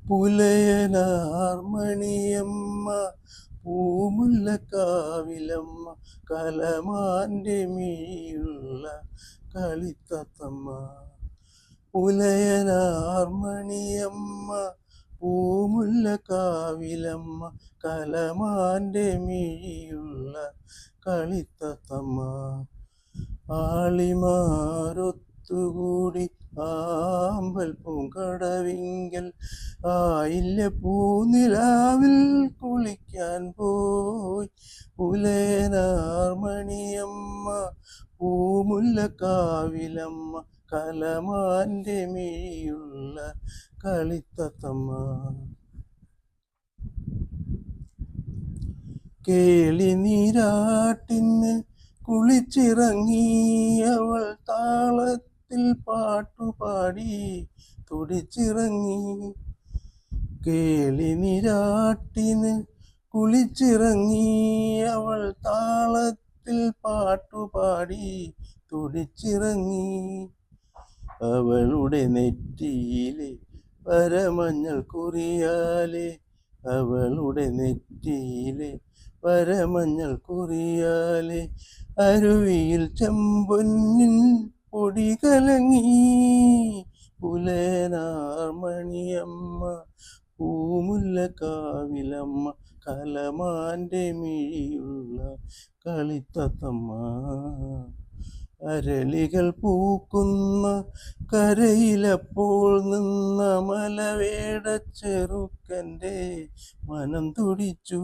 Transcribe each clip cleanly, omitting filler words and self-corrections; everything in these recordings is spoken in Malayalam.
പുലയനാർമണിയമ്മ പൂമുല്ലക്കാവിലമ്മ കലമാൻ്റെ മിഴിയുള്ള കളിത്തത്തമ്മ. പുലയനാർമണിയമ്മ പൂമുല്ലക്കാവിലമ്മ കലമാൻ്റെ മിഴിയുള്ള കളിത്തത്തമ്മ. ആളിമാരൊത്തുകൂടി ആമ്പൽ പൂങ്കടവിങ്കൽ ആയില്ല പൂനിലാവിൽ കുളിക്കാൻ പോയി. പുലയനാർമണിയമ്മ പൂമുല്ലക്കാവിലമ്മ കലമാൻ്റെ മിഴിയുള്ള കളിത്തത്തമ്മ. കേളി നീരാട്ടിന് കുളിച്ചിറങ്ങി അവൾ താളത്തിൽ പാട്ടുപാടി തുടിച്ചിറങ്ങി. കേളി നീരാട്ടിന് കുളിച്ചിറങ്ങി അവൾ താളത്തിൽ പാട്ടുപാടി തുടിച്ചിറങ്ങി. അവളുടെ നെറ്റിയിലെ വരമഞ്ഞൾ കുറിയാലെ അവളുടെ നെറ്റിയിലെ വരമഞ്ഞൾ കുറിയാലെ അരുവിയിൽ ചെമ്പൊന്നിൻ പൊടി കലങ്ങി. പുലയനാർമണിയമ്മ പൂമുല്ലക്കാവിലമ്മ കലമാൻ്റെ മിഴിയുള്ള കളിത്തത്തമ്മ. അരളികൾ പൂക്കുന്ന കരയിലപ്പോൾ നിന്ന മലവേടച്ചെറുക്കൻ്റെ മനം തുടിച്ചു.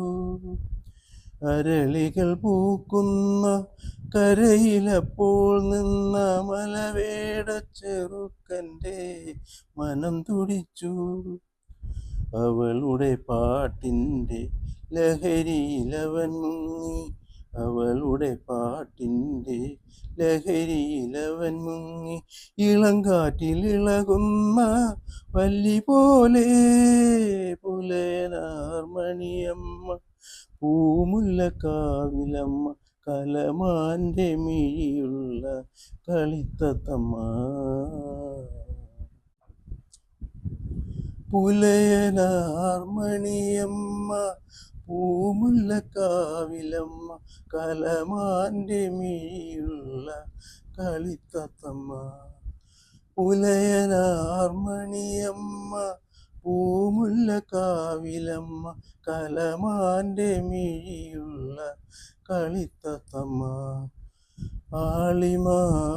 അരളികൾ പൂക്കുന്ന കരയിലപ്പോൾ നിന്ന മലവേടച്ചെറുക്കൻ്റെ മനം തുടിച്ചു. അവളുടെ പാട്ടിൻ്റെ ലഹരിയിലവൻ മുങ്ങി. അവളുടെ പാട്ടിൻ്റെ ലഹരിയിലവൻ മുങ്ങി. ഇളങ്കാറ്റിലിളകുന്ന വല്ലി പോലെ പുലയനാർമണിയമ്മ പൂമുല്ലക്കാവിലമ്മ കലമാൻ്റെ മിഴിയുള്ള കളിത്തത്തമ്മ. പുലയനാർമണിയമ്മ പൂമുല്ലക്കാവിലമ്മ കലമാൻ്റെ മിഴിയുള്ള കളിത്തത്തമ്മ. പുലയനാർമണിയമ്മ പൂമുല്ലക്കാവിലമ്മ കലമാൻ്റെ മിഴിയുള്ള കളിത്തത്തമ്മ. ആളിമാരൊത്തുകൂടി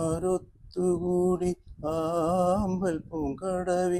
ആമ്പൽ പൂങ്കടവിൽ